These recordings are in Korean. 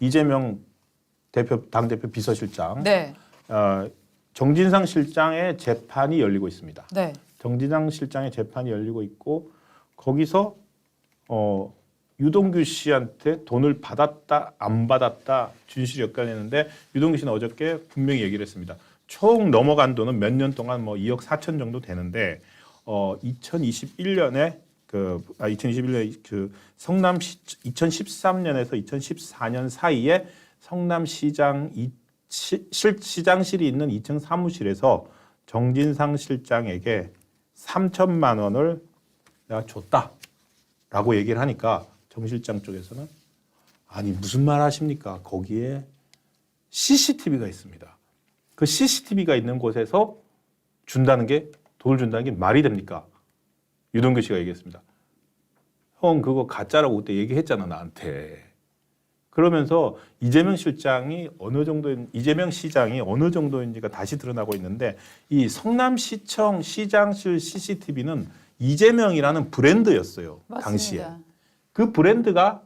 이재명 당대표 비서실장, 네. 정진상 실장의 재판이 열리고 있습니다. 네. 정진상 실장의 재판이 열리고 있고 거기서 유동규 씨한테 돈을 받았다 안 받았다 진실이 엇갈리는데 유동규 씨는 어저께 분명히 얘기를 했습니다. 총 넘어간 돈은 몇 년 동안 뭐 2억 4천 정도 되는데 2021년에 2021년에 그 성남시 2013년에서 2014년 사이에 성남시장실이 있는 2층 사무실에서 정진상 실장에게 3천만 원을 내가 줬다라고 얘기를 하니까 정 실장 쪽에서는 아니 무슨 말 하십니까? 거기에 CCTV가 있습니다. 그 CCTV가 있는 곳에서 돈을 준다는 게 말이 됩니까? 유동규 씨가 얘기했습니다. 형 그거 가짜라고 그때 얘기했잖아 나한테. 그러면서 이재명 시장이 어느 정도인지가 다시 드러나고 있는데 이 성남시청 시장실 CCTV는 이재명이라는 브랜드였어요. 맞습니다. 당시에. 그 브랜드가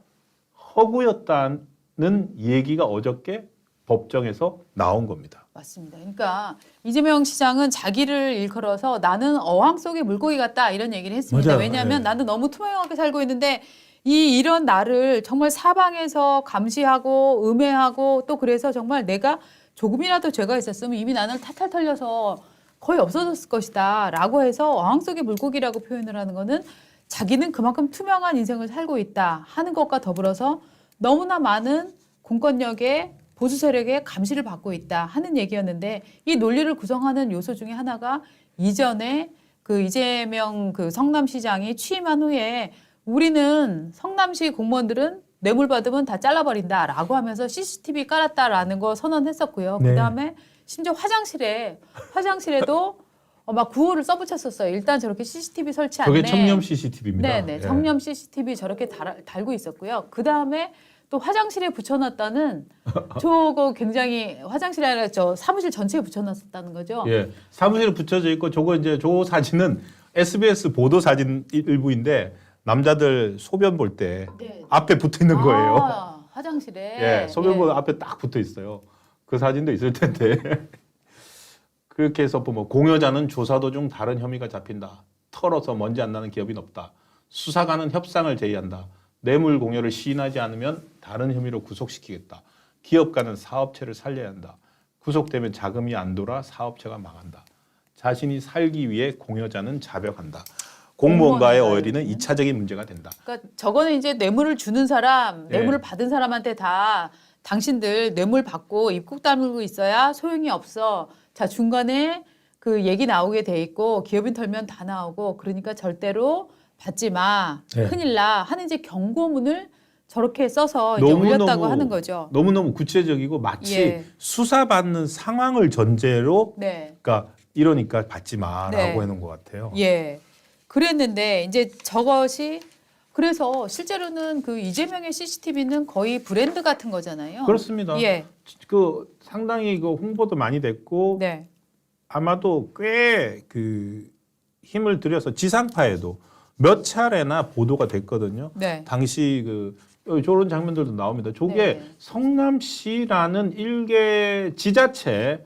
허구였다는 얘기가 어저께 법정에서 나온 겁니다. 맞습니다. 그러니까 이재명 시장은 자기를 일컬어서 나는 어항 속의 물고기 같다 이런 얘기를 했습니다. 맞아요. 왜냐하면 네. 나는 너무 투명하게 살고 있는데 이런 나를 정말 사방에서 감시하고 음해하고 또 그래서 정말 내가 조금이라도 죄가 있었으면 이미 나는 탈탈 털려서 거의 없어졌을 것이다 라고 해서 어항 속의 물고기라고 표현을 하는 거는 자기는 그만큼 투명한 인생을 살고 있다 하는 것과 더불어서 너무나 많은 공권력의 보수 세력의 감시를 받고 있다 하는 얘기였는데 이 논리를 구성하는 요소 중에 하나가 이전에 그 이재명 그 성남시장이 취임한 후에 우리는 성남시 공무원들은 뇌물 받으면 다 잘라버린다라고 하면서 CCTV 깔았다라는 거 선언했었고요. 네. 그다음에 심지어 화장실에도 막 구호를 써붙였었어요. 일단 저렇게 CCTV 설치 안 해. 저게 청렴 CCTV입니다. 네네. 청렴 CCTV 저렇게 달고 있었고요. 그다음에 또 화장실에 붙여놨다는 저거 굉장히 화장실이 아니라 저 사무실 전체에 붙여놨었다는 거죠. 예, 사무실에 붙여져 있고 저 사진은 SBS 보도 사진 일부인데 남자들 소변 볼 때 네. 앞에 붙어 있는 거예요. 화장실에. 예, 소변 볼 앞에 딱 붙어 있어요. 그 사진도 있을 텐데. 그렇게 해서 뭐 공여자는 조사 도중 다른 혐의가 잡힌다. 털어서 먼지 안 나는 기업인 없다. 수사관은 협상을 제의한다. 뇌물 공여를 시인하지 않으면 다른 혐의로 구속시키겠다. 기업가는 사업체를 살려야 한다. 구속되면 자금이 안 돌아 사업체가 망한다. 자신이 살기 위해 공여자는 자백한다. 공무원과의 어열이는 2차적인 문제가 된다. 그러니까 저거는 이제 뇌물을 주는 사람, 네. 뇌물을 받은 사람한테 다 당신들 뇌물 받고 입국 다물고 있어야 소용이 없어. 자, 중간에 그 얘기 나오게 돼 있고 기업인 털면 다 나오고 그러니까 절대로 받지 마. 네. 큰일 나. 하는 이제 경고문을 저렇게 써서 이제 올렸다고 하는 거죠. 너무너무 구체적이고 마치 예. 수사받는 상황을 전제로 네. 그러니까 이러니까 받지 마라고 네. 해놓은 것 같아요. 예. 그랬는데 이제 저것이 그래서 실제로는 그 이재명의 CCTV는 거의 브랜드 같은 거잖아요. 그렇습니다. 예. 그 상당히 그 홍보도 많이 됐고 네. 아마도 꽤 그 힘을 들여서 지상파에도 몇 차례나 보도가 됐거든요. 네. 당시 그 저런 장면들도 나옵니다. 저게 네. 성남시라는 일개 지자체에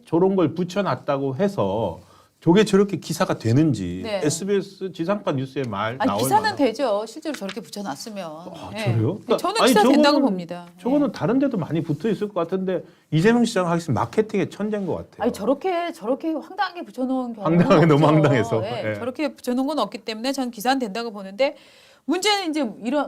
저런 걸 붙여놨다고 해서 저게 저렇게 기사가 되는지 네. SBS 지상파 뉴스에 나올 기사는 만한. 되죠. 실제로 저렇게 붙여놨으면. 예. 저래요? 저는 아니, 기사 된다고 저거는- 봅니다. 저거는 다른 데도 많이 붙어 있을 것 같은데 이재명 시장 하기는 마케팅의 천재인 것 같아요. 아니 저렇게 황당하게 붙여놓은 경우는 황당하게 없죠. 너무 황당해서. 예. 예. 저렇게 붙여놓은 건 없기 때문에 전 기사는 된다고 보는데 문제는 이제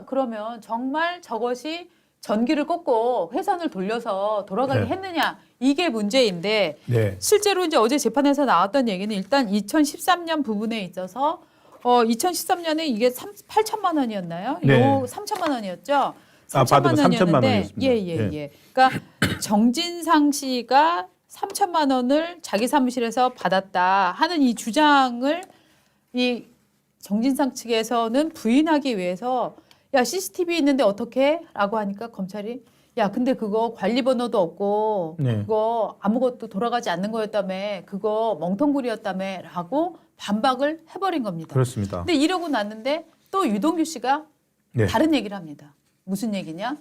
그러면 정말 저것이 전기를 꽂고 회선을 돌려서 돌아가게 네. 했느냐 이게 문제인데 네. 실제로 이제 어제 재판에서 나왔던 얘기는 일단 2013년 부분에 있어서 2013년에 이게 8천만 원이었나요? 네. 요 3천만 원이었죠. 받으면 3천만 3천만 원이었습니다. 예. 그러니까 정진상 씨가 3천만 원을 자기 사무실에서 받았다 하는 이 주장을 이 정진상 측에서는 부인하기 위해서 야 CCTV 있는데 어떻게? 라고 하니까 검찰이 야 근데 그거 관리 번호도 없고 네. 그거 아무것도 돌아가지 않는 거였다며 그거 멍텅구리였다며 라고 반박을 해버린 겁니다. 그렇습니다. 근데 이러고 났는데 또 유동규 씨가 네. 다른 얘기를 합니다. 무슨 얘기냐?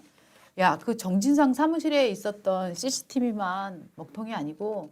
야, 그 정진상 사무실에 있었던 CCTV만 먹통이 아니고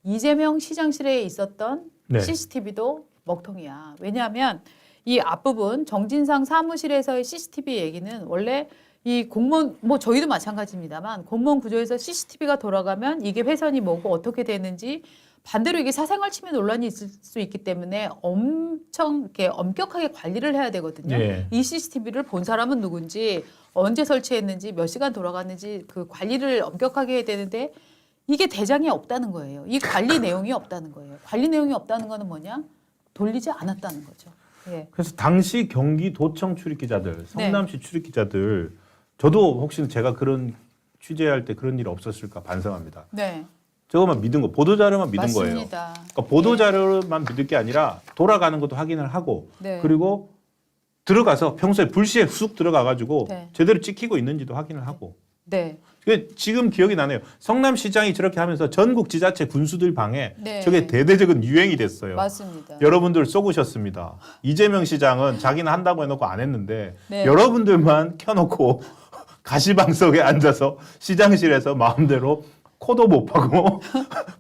이재명 시장실에 있었던 네. CCTV도 먹통이야. 왜냐하면 이 앞부분 정진상 사무실에서의 CCTV 얘기는 원래 이 공무원 뭐 저희도 마찬가지입니다만 공무원 구조에서 CCTV가 돌아가면 이게 회선이 뭐고 어떻게 되는지 반대로 이게 사생활 침해 논란이 있을 수 있기 때문에 엄청 이렇게 엄격하게 관리를 해야 되거든요. 예. 이 CCTV를 본 사람은 누군지 언제 설치했는지 몇 시간 돌아갔는지 그 관리를 엄격하게 해야 되는데 이게 대장이 없다는 거예요. 이 관리 내용이 없다는 거예요. 관리 내용이 없다는 거는 뭐냐? 돌리지 않았다는 거죠. 예. 그래서 당시 경기도청 출입 기자들, 네. 성남시 출입 기자들, 저도 혹시 제가 그런 취재할 때 그런 일이 없었을까 반성합니다. 네. 저거만 믿은 거, 보도 자료만 믿은 거예요. 맞습니다. 그러니까 보도 자료만 믿을 게 아니라 돌아가는 것도 확인을 하고, 네. 그리고 들어가서 평소에 불시에 쑥 들어가가지고 네. 제대로 찍히고 있는지도 확인을 하고. 네. 지금 기억이 나네요. 성남시장이 저렇게 하면서 전국 지자체 군수들 방에 네. 저게 대대적인 유행이 됐어요. 맞습니다. 여러분들 쏘으셨습니다. 이재명 시장은 자기는 한다고 해놓고 안 했는데 네. 여러분들만 켜놓고 가시방석에 앉아서 시장실에서 마음대로 코도 못 파고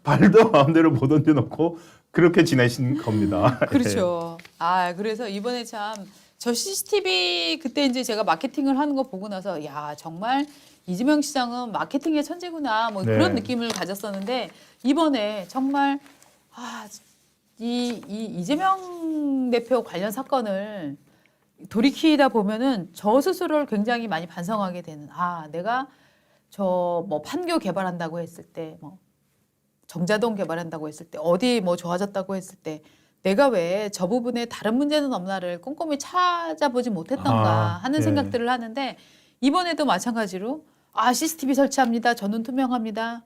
발도 마음대로 못 얹어놓고 그렇게 지내신 겁니다. 그렇죠. 아, 그래서 이번에 참 저 CCTV 그때 이제 제가 마케팅을 하는 거 보고 나서 야, 정말 이재명 시장은 마케팅의 천재구나 뭐 네. 그런 느낌을 가졌었는데 이번에 정말 아, 이재명 대표 관련 사건을 돌이키다 보면은 저 스스로를 굉장히 많이 반성하게 되는 아, 내가 저 뭐 판교 개발한다고 했을 때 뭐 정자동 개발한다고 했을 때 어디 뭐 좋아졌다고 했을 때 내가 왜 저 부분에 다른 문제는 없나를 꼼꼼히 찾아보지 못했던가 하는 네. 생각들을 하는데 이번에도 마찬가지로 아 CCTV 설치합니다. 저는 투명합니다.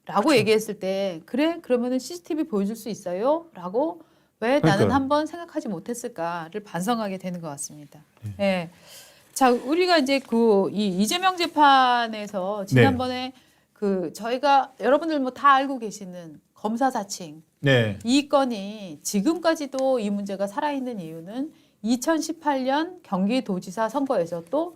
라고 얘기했을 때 그래? 그러면은 CCTV 보여줄 수 있어요? 라고 왜 나는 그러니까요. 한번 생각하지 못했을까를 반성하게 되는 것 같습니다. 네. 자, 우리가 이제 이 이재명 재판에서 지난번에 그 저희가 여러분들 뭐 다 알고 계시는 검사 사칭 네. 이 건이 지금까지도 이 문제가 살아있는 이유는 2018년 경기도지사 선거에서 또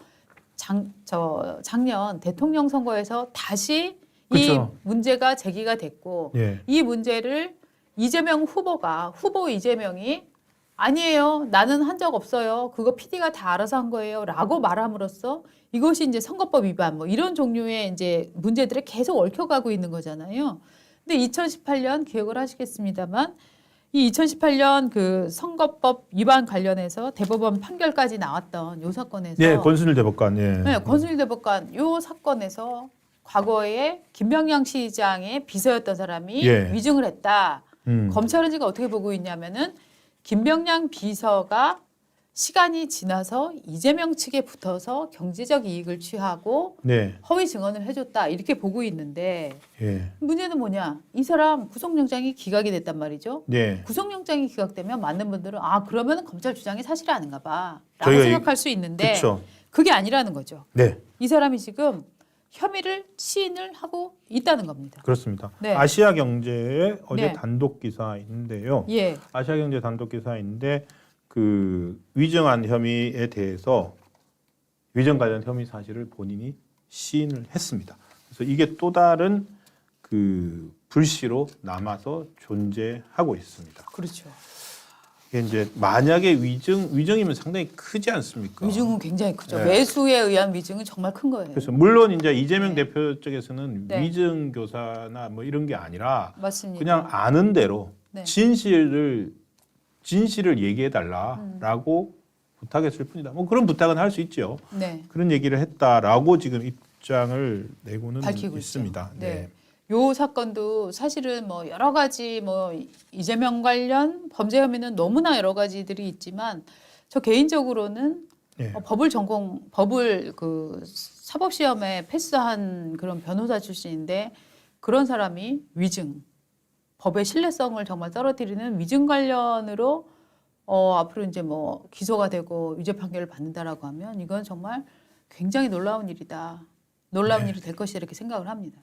작년 대통령 선거에서 다시 그쵸. 이 문제가 제기가 됐고 예. 이 문제를 이재명 후보 이재명이 아니에요. 나는 한 적 없어요. 그거 PD가 다 알아서 한 거예요. 라고 말함으로써 이것이 이제 선거법 위반 뭐 이런 종류의 이제 문제들이 계속 얽혀가고 있는 거잖아요. 근데 2018년 기억을 하시겠습니다만 이 2018년 그 선거법 위반 관련해서 대법원 판결까지 나왔던 요 사건에서 예, 권순일 대법관. 예. 네, 권순일 대법관 요 사건에서 과거에 김병양 시장의 비서였던 사람이 예. 위증을 했다. 음. 검찰은 지금 어떻게 보고 있냐면은 김병양 비서가 시간이 지나서 이재명 측에 붙어서 경제적 이익을 취하고 네. 허위 증언을 해줬다 이렇게 보고 있는데 예. 문제는 뭐냐? 이 사람 구속영장이 기각이 됐단 말이죠. 예. 구속영장이 기각되면 많은 분들은 아 그러면 검찰 주장이 사실이 아닌가 봐라고 저희가 생각할 수 있는데 그렇죠. 그게 아니라는 거죠. 네. 이 사람이 지금 혐의를 시인을 하고 있다는 겁니다. 그렇습니다. 네. 아시아경제의 어제 네. 단독 기사인데요. 예, 아시아경제 단독 기사인데 그 위증한 혐의에 대해서 위증 관련 혐의 사실을 본인이 시인을 했습니다. 그래서 이게 또 다른 그 불씨로 남아서 존재하고 있습니다. 그렇죠. 이게 이제 만약에 위증이면 상당히 크지 않습니까? 위증은 굉장히 크죠. 네. 매수에 의한 위증은 정말 큰 거예요. 그래서 물론 이제 이재명 네. 대표 쪽에서는 네. 위증 교사나 뭐 이런 게 아니라 맞습니다. 그냥 아는 대로 네. 진실을 얘기해 달라라고 부탁했을 뿐이다. 뭐 그런 부탁은 할 수 있죠. 네. 그런 얘기를 했다라고 지금 입장을 내고는 밝히고 있습니다. 있죠. 네. 요 사건도 사실은 뭐 여러 가지 뭐 이재명 관련 범죄 혐의는 너무나 여러 가지들이 있지만 저 개인적으로는 네. 법을 그 사법 시험에 패스한 그런 변호사 출신인데 그런 사람이 위증 법의 신뢰성을 정말 떨어뜨리는 위증 관련으로 앞으로 이제 뭐 기소가 되고 유죄 판결을 받는다라고 하면 이건 정말 굉장히 놀라운 일이다. 놀라운 일이 될 것이다 이렇게 생각을 합니다.